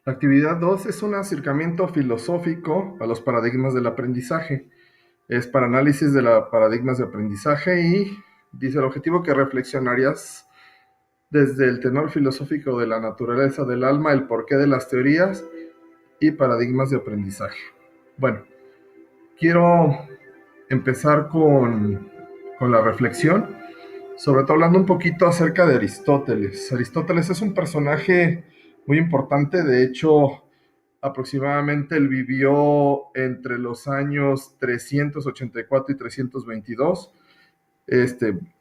La actividad 2 es un acercamiento filosófico a los paradigmas del aprendizaje. Es para análisis de los paradigmas de aprendizaje y dice el objetivo que reflexionarías desde el tenor filosófico de la naturaleza del alma, el porqué de las teorías y paradigmas de aprendizaje. Bueno, quiero empezar con la reflexión, sobre todo hablando un poquito acerca de Aristóteles. Aristóteles es un personaje muy importante, de hecho, aproximadamente él vivió entre los años 384 y 322.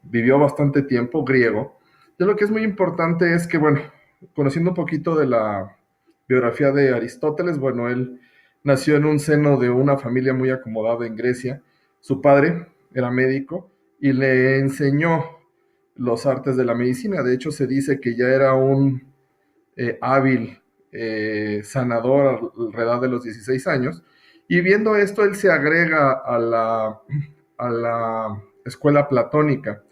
Vivió bastante tiempo, griego. Y lo que es muy importante es que, bueno, conociendo un poquito de la biografía de Aristóteles, bueno, él nació en un seno de una familia muy acomodada en Grecia. Su padre era médico y le enseñó los artes de la medicina. De hecho, se dice que ya era un hábil sanador alrededor de los 16 años. Y viendo esto, él se agrega a la escuela platónica,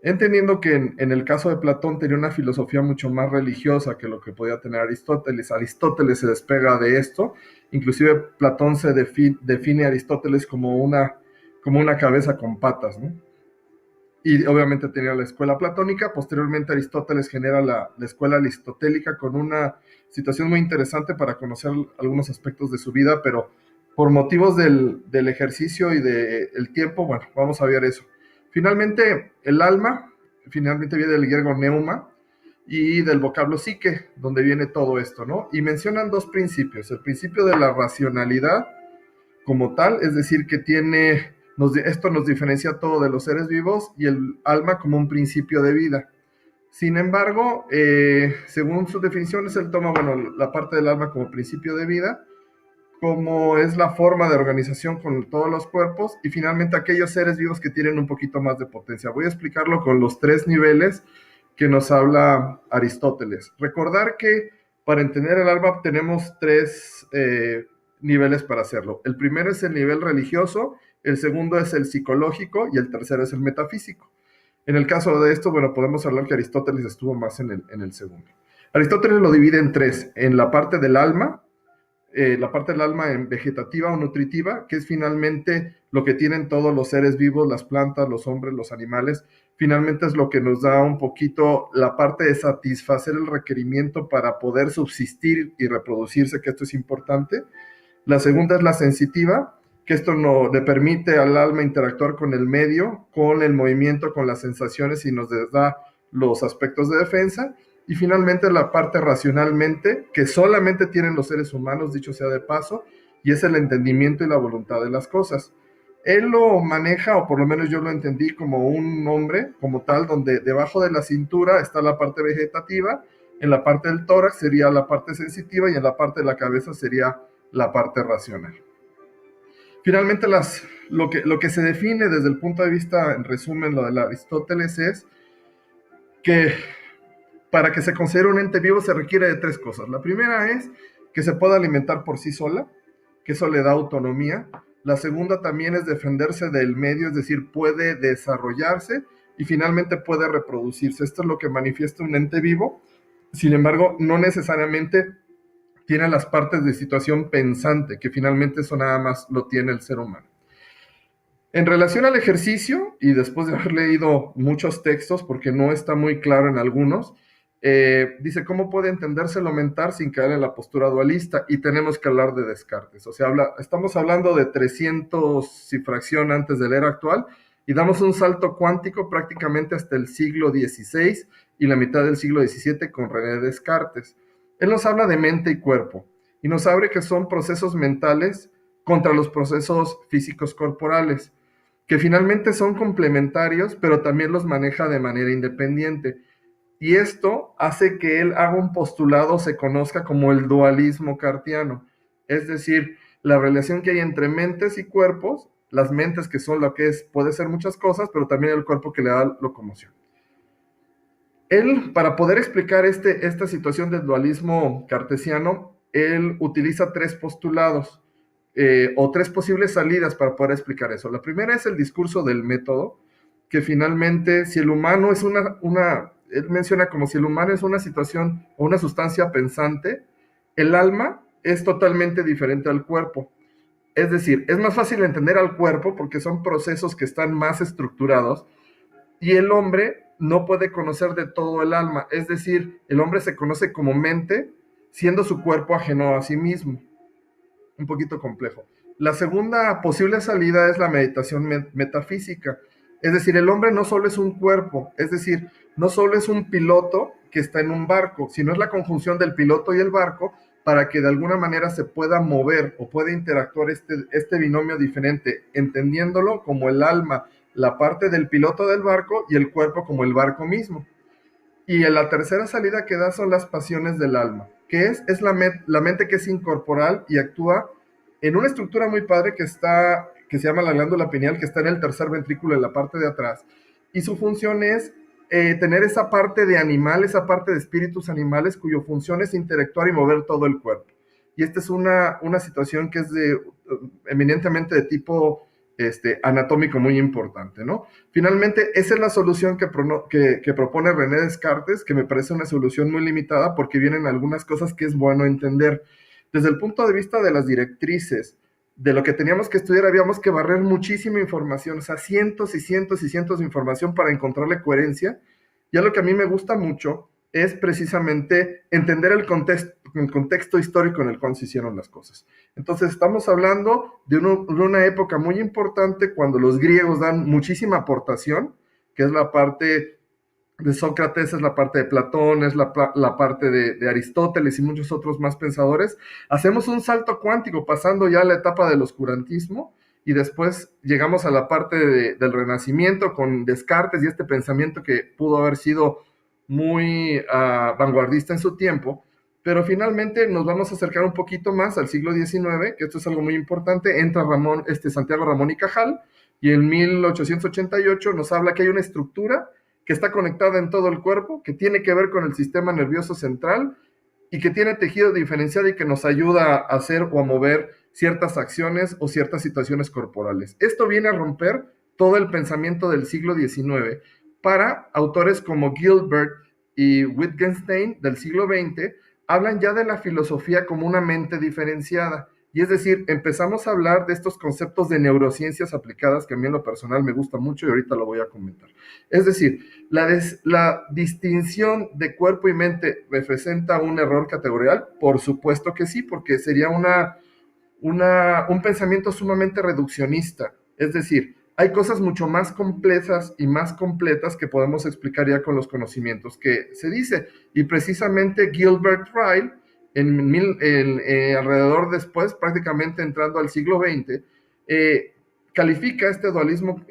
entendiendo que en el caso de Platón tenía una filosofía mucho más religiosa que lo que podía tener Aristóteles. Aristóteles se despega de esto, inclusive Platón se define a Aristóteles como una cabeza con patas, ¿no? Y obviamente tenía la escuela platónica. Posteriormente Aristóteles genera la escuela aristotélica con una situación muy interesante para conocer algunos aspectos de su vida, pero por motivos del ejercicio y del tiempo, bueno, vamos a ver eso. Finalmente, el alma, finalmente viene del griego neuma y del vocablo psique, donde viene todo esto, ¿no? Y mencionan dos principios: el principio de la racionalidad como tal, es decir, que esto nos diferencia todo de los seres vivos, y el alma como un principio de vida. Sin embargo, según sus definiciones, él toma, bueno, la parte del alma como principio de vida, como es la forma de organización con todos los cuerpos, y finalmente aquellos seres vivos que tienen un poquito más de potencia. Voy a explicarlo con los tres niveles que nos habla Aristóteles. Recordar que para entender el alma tenemos tres niveles para hacerlo. El primero es el nivel religioso, el segundo es el psicológico y el tercero es el metafísico. En el caso de esto, bueno, podemos hablar que Aristóteles estuvo más en el segundo. Aristóteles lo divide en tres: en la parte del alma en vegetativa o nutritiva, que es finalmente lo que tienen todos los seres vivos, las plantas, los hombres, los animales. Finalmente es lo que nos da un poquito la parte de satisfacer el requerimiento para poder subsistir y reproducirse, que esto es importante. La segunda es la sensitiva, que esto no, le permite al alma interactuar con el medio, con el movimiento, con las sensaciones, y nos da los aspectos de defensa. Y finalmente la parte racionalmente, que solamente tienen los seres humanos, dicho sea de paso, y es el entendimiento y la voluntad de las cosas. Él lo maneja, o por lo menos yo lo entendí, como un hombre, como tal, donde debajo de la cintura está la parte vegetativa, en la parte del tórax sería la parte sensitiva y en la parte de la cabeza sería la parte racional. Finalmente, lo que se define desde el punto de vista, en resumen, lo de Aristóteles es que para que se considere un ente vivo se requiere de tres cosas. La primera es que se pueda alimentar por sí sola, que eso le da autonomía. La segunda también es defenderse del medio, es decir, puede desarrollarse y finalmente puede reproducirse. Esto es lo que manifiesta un ente vivo. Sin embargo, no necesariamente tiene las partes de situación pensante, que finalmente eso nada más lo tiene el ser humano. En relación al ejercicio, y después de haber leído muchos textos, porque no está muy claro en algunos, dice cómo puede entenderse lo mental sin caer en la postura dualista, y tenemos que hablar de Descartes. O sea, estamos hablando de 300 y fracción antes de la era actual, y damos un salto cuántico prácticamente hasta el siglo XVI y la mitad del siglo XVII con René Descartes. Él nos habla de mente y cuerpo, y nos abre que son procesos mentales contra los procesos físicos corporales, que finalmente son complementarios, pero también los maneja de manera independiente. Y esto hace que él haga un postulado, se conozca como el dualismo cartiano, es decir, la relación que hay entre mentes y cuerpos, las mentes que son lo que es, puede ser muchas cosas, pero también el cuerpo que le da locomoción. Él, para poder explicar esta situación del dualismo cartesiano, él utiliza tres postulados, o tres posibles salidas para poder explicar eso. La primera es el discurso del método, que finalmente, si el humano es él menciona como si el humano es una situación o una sustancia pensante, El alma es totalmente diferente al cuerpo. Es decir, es más fácil entender al cuerpo porque son procesos que están más estructurados y el hombre no puede conocer de todo el alma. Es decir, el hombre se conoce como mente, siendo su cuerpo ajeno a sí mismo. Un poquito complejo. La segunda posible salida es la meditación metafísica. Es decir, el hombre no solo es un cuerpo, es decir, no solo es un piloto que está en un barco, sino es la conjunción del piloto y el barco para que de alguna manera se pueda mover o pueda interactuar este binomio diferente, entendiéndolo como el alma, la parte del piloto del barco y el cuerpo como el barco mismo. Y en la tercera salida que da son las pasiones del alma, que es la mente que es incorporal y actúa en una estructura muy padre que se llama la glándula pineal, que está en el tercer ventrículo en la parte de atrás. Y su función es tener esa parte de animal, esa parte de espíritus animales, cuya función es interactuar y mover todo el cuerpo. Y esta es una situación que es eminentemente de tipo anatómico muy importante, ¿no? Finalmente, esa es la solución que propone René Descartes, que me parece una solución muy limitada porque vienen algunas cosas que es bueno entender. Desde el punto de vista de las directrices, de lo que teníamos que estudiar, habíamos que barrer muchísima información, o sea, cientos y cientos y cientos de información para encontrarle coherencia. Y lo que a mí me gusta mucho es precisamente entender el contexto histórico en el cual se hicieron las cosas. Entonces estamos hablando de una época muy importante cuando los griegos dan muchísima aportación, que es la parte de Sócrates, es la parte de Platón, es la parte de Aristóteles y muchos otros más pensadores. Hacemos un salto cuántico pasando ya a la etapa del oscurantismo y después llegamos a la parte del Renacimiento con Descartes y este pensamiento que pudo haber sido muy vanguardista en su tiempo, pero finalmente nos vamos a acercar un poquito más al siglo XIX, que esto es algo muy importante. Entra Santiago Ramón y Cajal, y en 1888 nos habla que hay una estructura que está conectada en todo el cuerpo, que tiene que ver con el sistema nervioso central y que tiene tejido diferenciado y que nos ayuda a hacer o a mover ciertas acciones o ciertas situaciones corporales. Esto viene a romper todo el pensamiento del siglo XIX para autores como Gilbert y Wittgenstein del siglo XX, hablan ya de la filosofía como una mente diferenciada. Y es decir, empezamos a hablar de estos conceptos de neurociencias aplicadas que a mí en lo personal me gusta mucho y ahorita lo voy a comentar. Es decir, la distinción de cuerpo y mente representa un error categorial. Por supuesto que sí, porque sería un pensamiento sumamente reduccionista. Es decir, hay cosas mucho más complejas y más completas que podemos explicar ya con los conocimientos que se dice. Y precisamente Gilbert Ryle, alrededor después, prácticamente entrando al siglo XX, califica este dualismo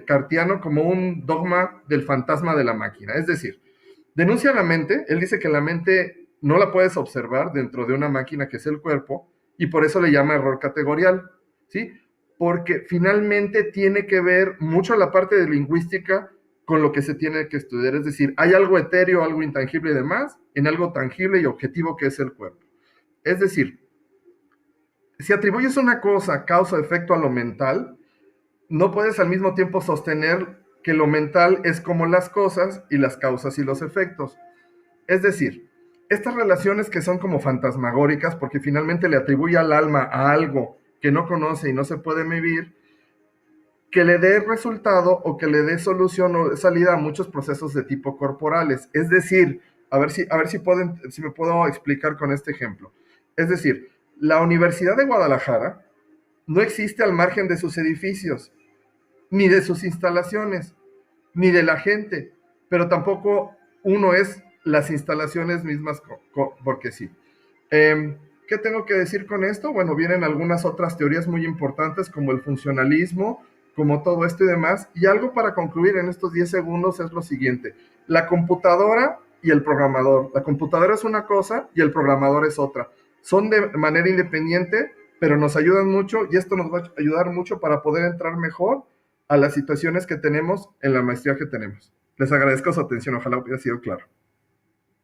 cartiano como un dogma del fantasma de la máquina. Es decir, denuncia la mente, él dice que la mente no la puedes observar dentro de una máquina que es el cuerpo, y por eso le llama error categorial, ¿sí? Porque finalmente tiene que ver mucho la parte de lingüística con lo que se tiene que estudiar. Es decir, hay algo etéreo, algo intangible y demás, en algo tangible y objetivo que es el cuerpo. Es decir, si atribuyes una cosa, causa, efecto a lo mental, no puedes al mismo tiempo sostener que lo mental es como las cosas y las causas y los efectos. Es decir, estas relaciones que son como fantasmagóricas, porque finalmente le atribuye al alma a algo que no conoce y no se puede medir, que le dé resultado o que le dé solución o salida a muchos procesos de tipo corporales. Es decir, a ver si me puedo explicar con este ejemplo. Es decir, la Universidad de Guadalajara no existe al margen de sus edificios, ni de sus instalaciones, ni de la gente, pero tampoco uno es las instalaciones mismas porque sí. ¿Qué tengo que decir con esto? Bueno, vienen algunas otras teorías muy importantes como el funcionalismo, como todo esto y demás. Y algo para concluir en estos 10 segundos es lo siguiente. La computadora y el programador. La computadora es una cosa y el programador es otra. Son de manera independiente, pero nos ayudan mucho y esto nos va a ayudar mucho para poder entrar mejor a las situaciones que tenemos en la maestría que tenemos. Les agradezco su atención, ojalá hubiera sido claro.